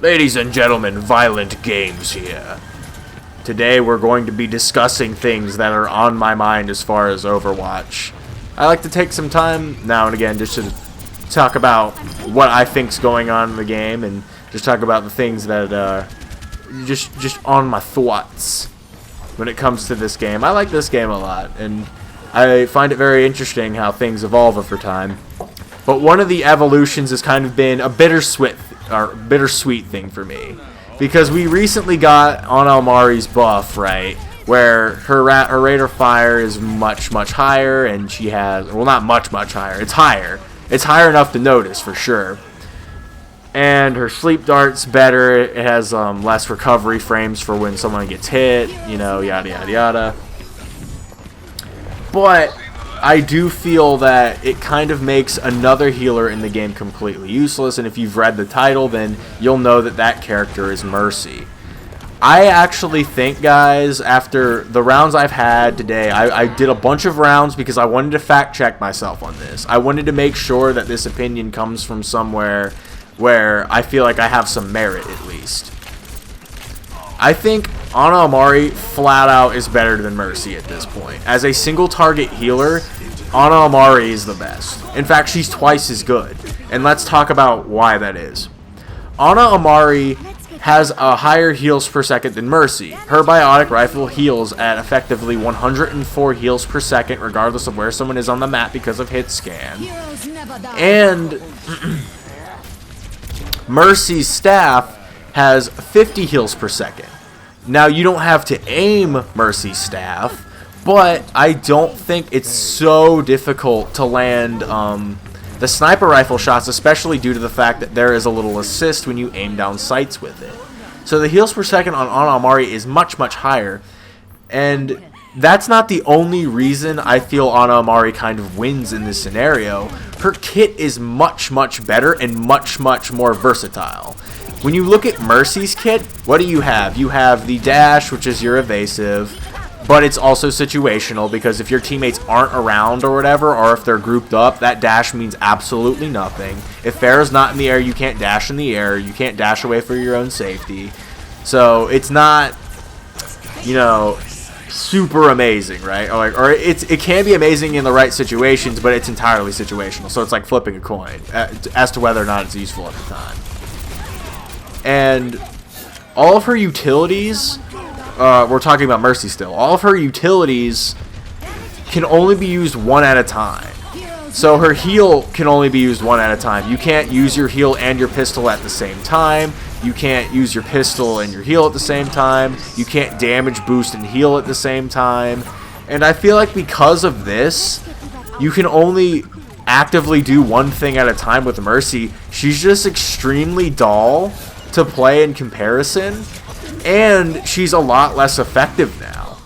Ladies and gentlemen, Violent Games here. Today we're going to be discussing things that are on my mind as far as Overwatch. I like to take some time now and again just to talk about what I think's going on in the game and just talk about the things that just on my thoughts when it comes to this game. I like this game a lot, and I find it very interesting how things evolve over time. But one of the evolutions has kind of been a bittersweet thing for me, because we recently got on Almari's buff, right, where her rate of fire is much higher, and she has, well, not much higher, it's higher enough to notice for sure, and her sleep dart's better. It has less recovery frames for when someone gets hit, you know, yada yada yada. But I do feel that it kind of makes another healer in the game completely useless, and if you've read the title, then you'll know that that character is Mercy. I actually think, guys, after the rounds I've had today, I did a bunch of rounds because I wanted to fact check myself on this. I wanted to make sure that this opinion comes from somewhere where I feel like I have some merit, at least. I think Ana Amari flat out is better than Mercy at this point. As a single target healer, Ana Amari is the best. In fact, she's twice as good. And let's talk about why that is. Ana Amari has a higher heals per second than Mercy. Her biotic rifle heals at effectively 104 heals per second, regardless of where someone is on the map because of hit scan. And Mercy's staff has 50 heals per second. Now, you don't have to aim Mercy's staff, but I don't think it's so difficult to land the sniper rifle shots, especially due to the fact that there is a little assist when you aim down sights with it. So the heals per second on Ana Amari is much higher, and that's not the only reason I feel Ana Amari kind of wins in this scenario. Her kit is much better and much more versatile. When you look at Mercy's kit, what do you have? You have the dash, which is your evasive, but it's also situational, because if your teammates aren't around or whatever, or if they're grouped up, that dash means absolutely nothing. If Pharah's not in the air, you can't dash in the air. You can't dash away for your own safety. So it's not, you know, super amazing, right? Or it can be amazing in the right situations, but it's entirely situational. So it's like flipping a coin as to whether or not it's useful at the time. And all of her utilities, we're talking about Mercy still, all of her utilities can only be used one at a time. So her heal can only be used one at a time. You can't use your heal and your pistol at the same time. You can't use your pistol and your heal at the same time. You can't damage boost and heal at the same time. And I feel like because of this, you can only actively do one thing at a time with Mercy. She's just extremely dull to play in comparison, and she's a lot less effective now.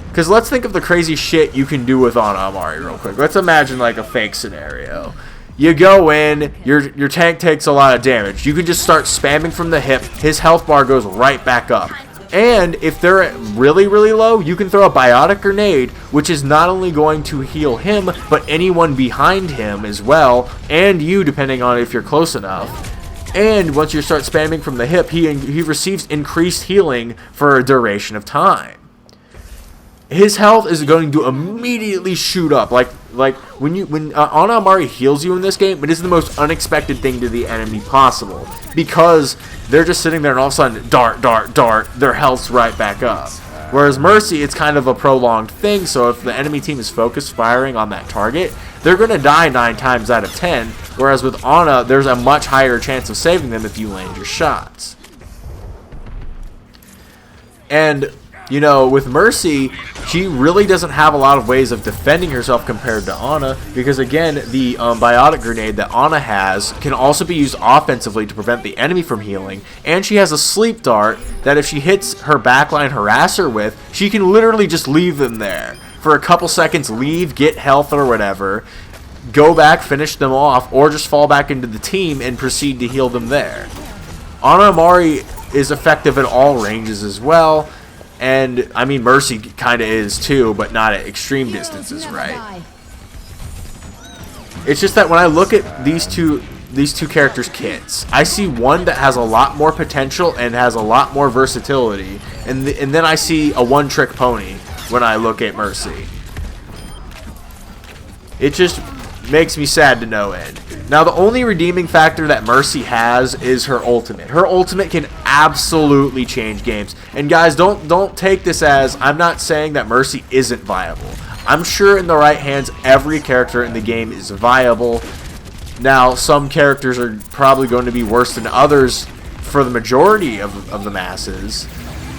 Because let's think of the crazy shit you can do with Ana Amari real quick. Let's imagine like a fake scenario. You go in, your tank takes a lot of damage. You can just start spamming from the hip. His health bar goes right back up. And if they're really low, you can throw a biotic grenade, which is not only going to heal him, but anyone behind him as well, and you, depending on if you're close enough. And once you start spamming from the hip, he receives increased healing for a duration of time. His health is going to immediately shoot up. Like when Ana Amari heals you in this game, it is the most unexpected thing to the enemy possible, because they're just sitting there and all of a sudden dart, their health's right back up. Whereas Mercy, it's kind of a prolonged thing, so if the enemy team is focused firing on that target, they're going to die 9 times out of 10, whereas with Ana, there's a much higher chance of saving them if you land your shots. And, you know, with Mercy, she really doesn't have a lot of ways of defending herself compared to Ana, because again, the biotic grenade that Ana has can also be used offensively to prevent the enemy from healing, and she has a sleep dart that if she hits her backline harasser with, she can literally just leave them there for a couple seconds, leave, get health or whatever, go back, finish them off, or just fall back into the team and proceed to heal them there. Ana Amari is effective at all ranges as well, and I mean Mercy kind of is too, but not at extreme distances, right? It's just that when I look at these two these two characters' kits. I see one that has a lot more potential and has a lot more versatility, and then I see a one-trick pony when I look at Mercy. It just makes me sad to no end. Now, the only redeeming factor that Mercy has is her ultimate. Her ultimate can absolutely change games. And guys, don't take this as I'm not saying that Mercy isn't viable. I'm sure in the right hands, every character in the game is viable. Now, some characters are probably going to be worse than others for the majority of the masses,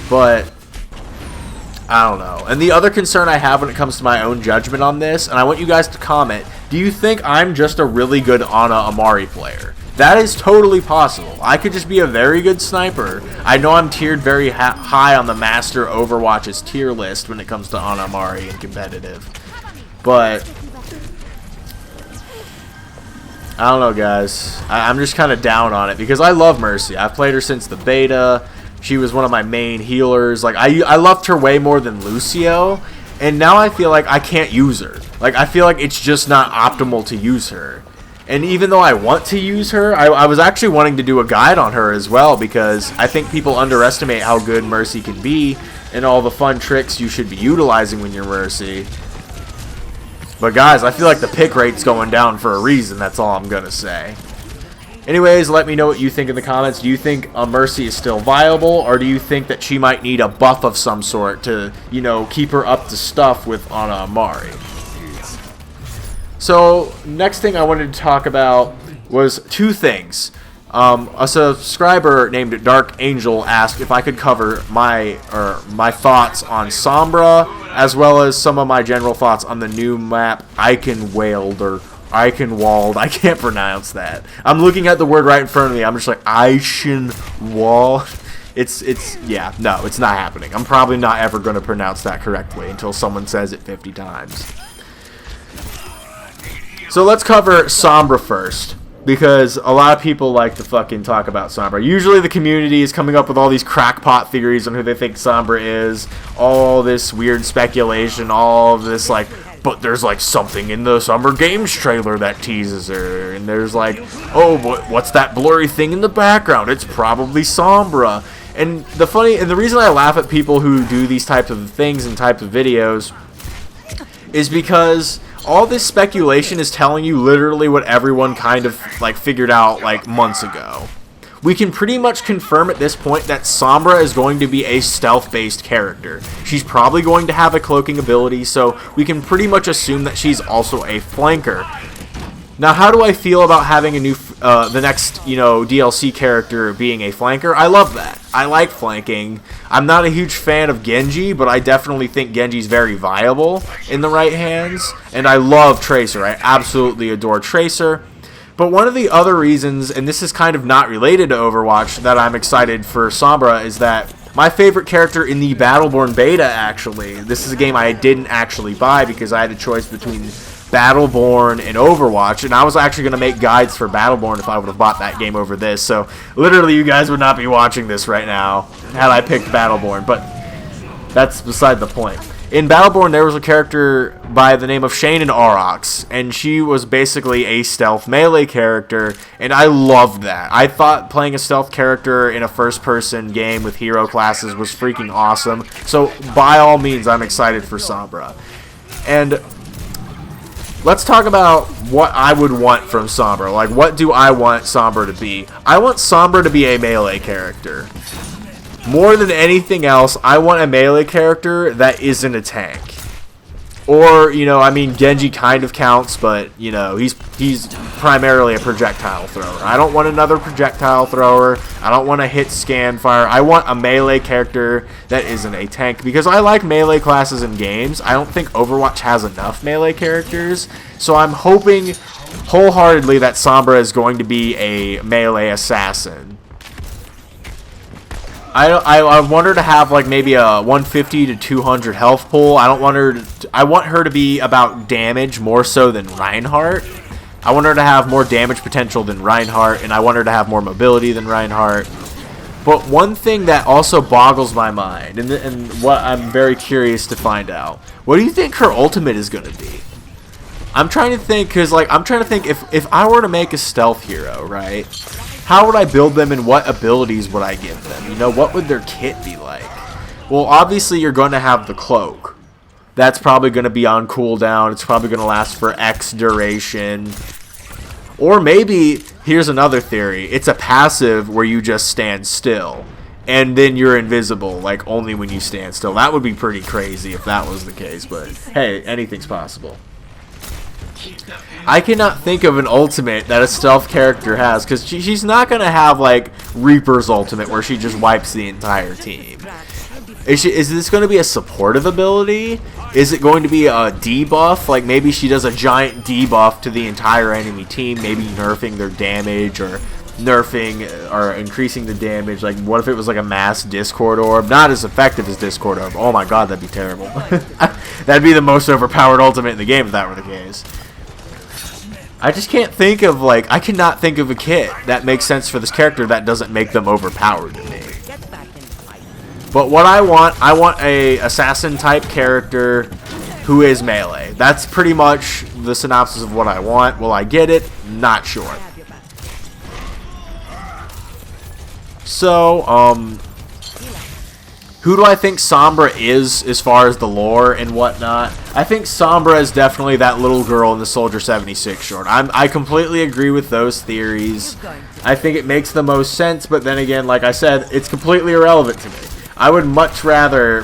but I don't know. And the other concern I have when it comes to my own judgment on this, and I want you guys to comment, do you think I'm just a really good Ana Amari player? That is totally possible. I could just be a very good sniper. I know I'm tiered very high on the Master Overwatch's tier list when it comes to Ana Amari and competitive. But I don't know, guys. I'm just kind of down on it because I love Mercy. I've played her since the beta. She was one of my main healers. Like I loved her way more than Lucio, and now I feel like I can't use her. Like I feel like it's just not optimal to use her. And even though I want to use her, I was actually wanting to do a guide on her as well because I think people underestimate how good Mercy can be and all the fun tricks you should be utilizing when you're Mercy. But guys, I feel like the pick rate's going down for a reason. That's all I'm gonna say. Anyways, let me know what you think in the comments. Do you think Mercy is still viable, or do you think that she might need a buff of some sort to, you know, keep her up to stuff with Ana Amari? So, next thing I wanted to talk about was two things. A subscriber named Dark Angel asked if I could cover my thoughts on Sombra, as well as some of my general thoughts on the new map Eichenwalde. I can't pronounce that. I'm looking at the word right in front of me. I'm just like, Eichenwalde. Yeah, no, it's not happening. I'm probably not ever going to pronounce that correctly until someone says it 50 times. So let's cover Sombra first, because a lot of people like to fucking talk about Sombra. Usually the community is coming up with all these crackpot theories on who they think Sombra is, all this weird speculation, all of this like, but there's like something in the Sombra Games trailer that teases her, and there's like, oh, what's that blurry thing in the background? It's probably Sombra. And the reason I laugh at people who do these types of things and types of videos is because all this speculation is telling you literally what everyone kind of like figured out like months ago. We can pretty much confirm at this point that Sombra is going to be a stealth-based character. She's probably going to have a cloaking ability, so we can pretty much assume that she's also a flanker. Now, how do I feel about having a new, the next, DLC character being a flanker? I love that. I like flanking. I'm not a huge fan of Genji, but I definitely think Genji's very viable in the right hands. And I love Tracer. I absolutely adore Tracer. But one of the other reasons, and this is kind of not related to Overwatch, that I'm excited for Sombra is that my favorite character in the Battleborn beta, actually, this is a game I didn't actually buy because I had a choice between Battleborn and Overwatch, and I was actually going to make guides for Battleborn if I would have bought that game over this, so literally you guys would not be watching this right now had I picked Battleborn, but that's beside the point. In Battleborn, there was a character by the name of Shane and Aurochs, and she was basically a stealth melee character, and I loved that. I thought playing a stealth character in a first-person game with hero classes was freaking awesome, so by all means, I'm excited for Sombra. And let's talk about what I would want from Sombra. Like, what do I want Sombra to be? I want Sombra to be a melee character. More than anything else, I want a melee character that isn't a tank. Or, Genji kind of counts, but, he's primarily a projectile thrower. I don't want another projectile thrower. I don't want a hit scan fire. I want a melee character that isn't a tank, because I like melee classes in games. I don't think Overwatch has enough melee characters, so I'm hoping wholeheartedly that Sombra is going to be a melee assassin. I want her to have like maybe a 150 to 200 health pool. I want her to be about damage more so than Reinhardt. I want her to have more damage potential than Reinhardt, and I want her to have more mobility than Reinhardt. But one thing that also boggles my mind, and what I'm very curious to find out, what do you think her ultimate is going to be? I'm trying to think, because, like, I'm trying to think if I were to make a stealth hero, right? How would I build them and what abilities would I give them? You know, what would their kit be like? Well, obviously, you're going to have the cloak. That's probably going to be on cooldown. It's probably going to last for X duration. Or maybe, here's another theory. It's a passive where you just stand still. And then you're invisible, like, only when you stand still. That would be pretty crazy if that was the case. But, hey, anything's possible. I cannot think of an ultimate that a stealth character has, because she's not going to have, like, Reaper's ultimate where she just wipes the entire team. Is this going to be a supportive ability? Is it going to be a debuff? Like, maybe she does a giant debuff to the entire enemy team, maybe nerfing their damage or nerfing or increasing the damage. Like, what if it was like a mass Discord orb? Not as effective as Discord orb. Oh my god, that'd be terrible. That'd be the most overpowered ultimate in the game if that were the case. I just can't think of, like, I cannot think of a kit that makes sense for this character that doesn't make them overpowered to me. But what I want a assassin type character who is melee. That's pretty much the synopsis of what I want. Will I get it? Not sure. So, who do I think Sombra is as far as the lore and whatnot? I think Sombra is definitely that little girl in the Soldier 76 short. I completely agree with those theories. I think it makes the most sense, but then again, like I said, it's completely irrelevant to me. I would much rather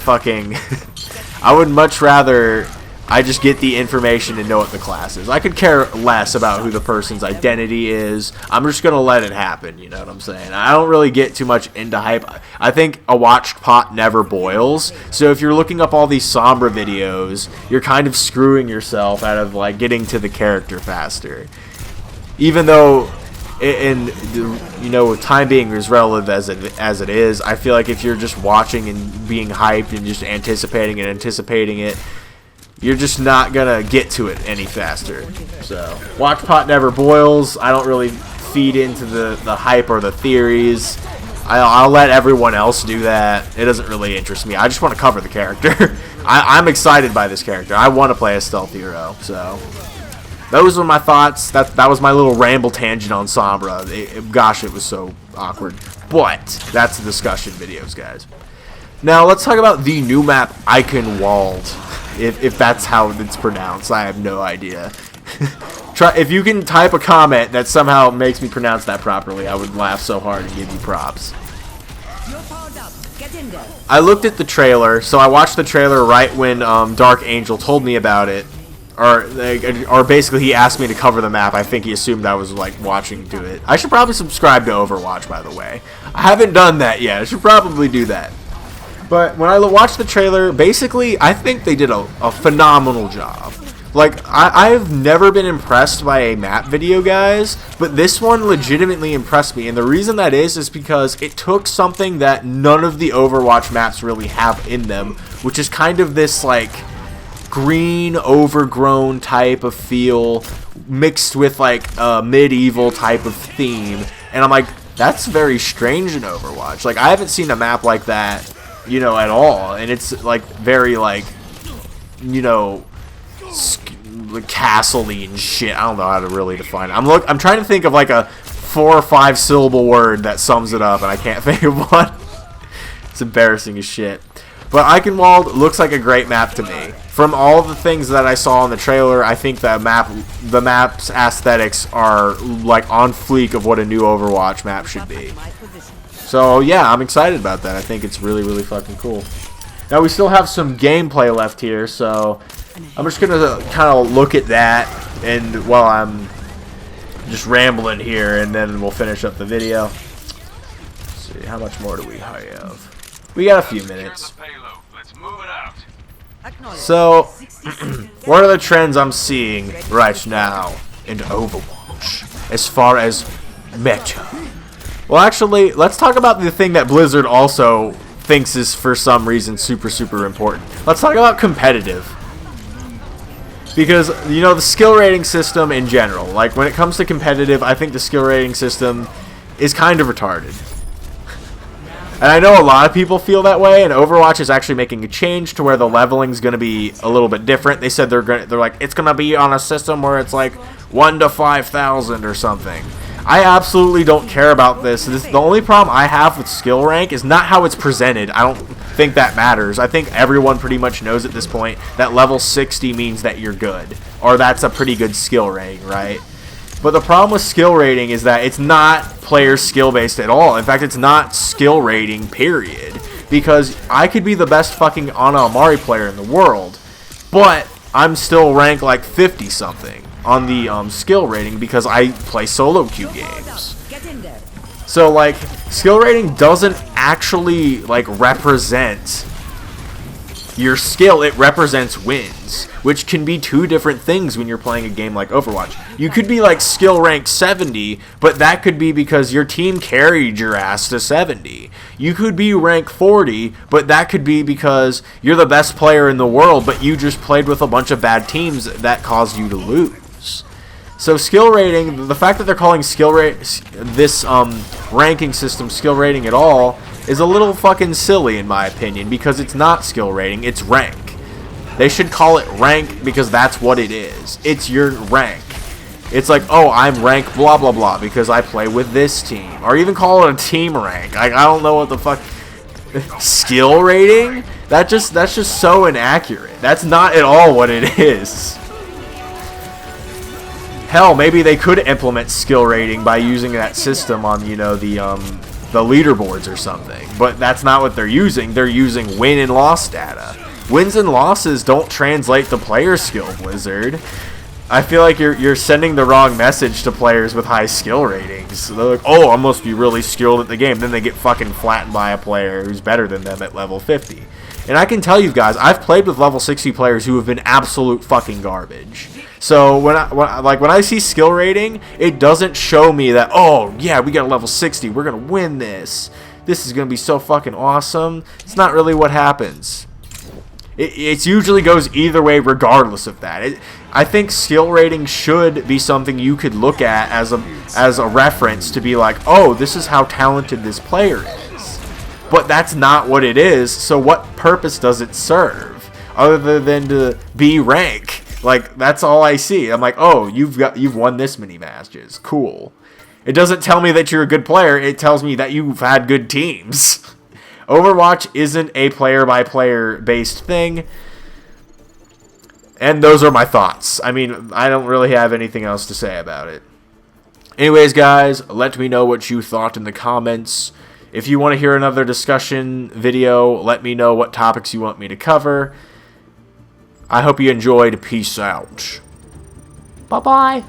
I just get the information and know what the class is. I could care less about who the person's identity is. I'm just going to let it happen, you know what I'm saying? I don't really get too much into hype. I think a watched pot never boils. So if you're looking up all these Sombra videos, you're kind of screwing yourself out of, like, getting to the character faster. Even though, you know, time being as relative as it is, I feel like if you're just watching and being hyped and just anticipating it, you're just not gonna get to it any faster. So, watch pot never boils. I don't really feed into the hype or the theories. I'll let everyone else do that. It doesn't really interest me. I just want to cover the character. I'm excited by this character. I want to play a stealth hero. So, those were my thoughts. That was my little ramble tangent on Sombra. Gosh, it was so awkward. But that's the discussion videos, guys. Now, let's talk about the new map, Eichenwald. If that's how it's pronounced, I have no idea. If you can type a comment that somehow makes me pronounce that properly, I would laugh so hard and give you props. I looked at the trailer, so I watched the trailer right when Dark Angel told me about it. Or basically he asked me to cover the map. I think he assumed I was, like, watching to it. I should probably subscribe to Overwatch, by the way. I haven't done that yet. I should probably do that. But when I watched the trailer, basically, I think they did a phenomenal job. Like, I've never been impressed by a map video, guys, but this one legitimately impressed me. And the reason that is because it took something that none of the Overwatch maps really have in them, which is kind of this, like, green, overgrown type of feel mixed with, like, a medieval type of theme. And I'm like, that's very strange in Overwatch. Like, I haven't seen a map like that, you know, at all, and it's, like, very, like, you know, castle-y and shit. I don't know how to really define it. I'm trying to think of, like, a 4 or 5 syllable word that sums it up, and I can't think of one. It's embarrassing as shit. But Eichenwald looks like a great map to me. From all the things that I saw in the trailer, I think the map's aesthetics are, like, on fleek of what a new Overwatch map should be. So, yeah, I'm excited about that. I think it's really, really fucking cool. Now, we still have some gameplay left here, so I'm just going to kind of look at that and while I'm just rambling here, and then we'll finish up the video. Let's see, how much more do we have? We got a few minutes. So, what are the trends I'm seeing right now in Overwatch as far as meta? Well, actually, let's talk about the thing that Blizzard also thinks is, for some reason, super, super important. Let's talk about competitive. Because, you know, the skill rating system in general, like, when it comes to competitive, I think the skill rating system is kind of retarded. And I know a lot of people feel that way, and Overwatch is actually making a change to where the leveling is going to be a little bit different. They said they're like, it's going to be on a system where it's like 1 to 5,000 or something. I absolutely don't care about this. The only problem I have with skill rank is not how it's presented. I don't think that matters. I think everyone pretty much knows at this point that level 60 means that you're good, or that's a pretty good skill rating, right? But the problem with skill rating is that it's not player skill based at all. In fact, it's not skill rating, period. Because I could be the best fucking Ana Amari player in the world, but I'm still ranked like 50 something on the skill rating because I play solo queue games. So like, skill rating doesn't actually like represent your skill, it represents wins, which can be two different things when you're playing a game like Overwatch. You could be like skill rank 70, but that could be because your team carried your ass to 70. You could be rank 40, but that could be because you're the best player in the world, but you just played with a bunch of bad teams that caused you to lose. So skill rating, the fact that they're calling this ranking system skill rating at all is a little fucking silly in my opinion, because it's not skill rating, it's rank. They should call it rank because that's what it is. It's your rank. It's like, oh, I'm rank blah blah blah because I play with this team. Or even call it a team rank. I don't know what the fuck. Skill rating? That's just so inaccurate. That's not at all what it is. Hell, maybe they could implement skill rating by using that system on, you know, the leaderboards or something. But that's not what they're using. They're using win and loss data. Wins and losses don't translate to player skill, Blizzard. I feel like you're sending the wrong message to players with high skill ratings. They're like, oh, I must be really skilled at the game. Then they get fucking flattened by a player who's better than them at level 50. And I can tell you guys, I've played with level 60 players who have been absolute fucking garbage. So when I see skill rating, it doesn't show me that, oh yeah, we got a level 60, we're gonna win this. This is gonna be so fucking awesome. It's not really what happens. It usually goes either way regardless of that. I think skill rating should be something you could look at as a reference to be like, oh, this is how talented this player is. But that's not what it is, so what purpose does it serve? Other than to be rank. Like, that's all I see. I'm like, oh, you've won this many matches. Cool. It doesn't tell me that you're a good player, it tells me that you've had good teams. Overwatch isn't a player-by-player based thing. And those are my thoughts. I mean, I don't really have anything else to say about it. Anyways, guys, let me know what you thought in the comments. If you want to hear another discussion video, let me know what topics you want me to cover. I hope you enjoyed. Peace out. Bye-bye.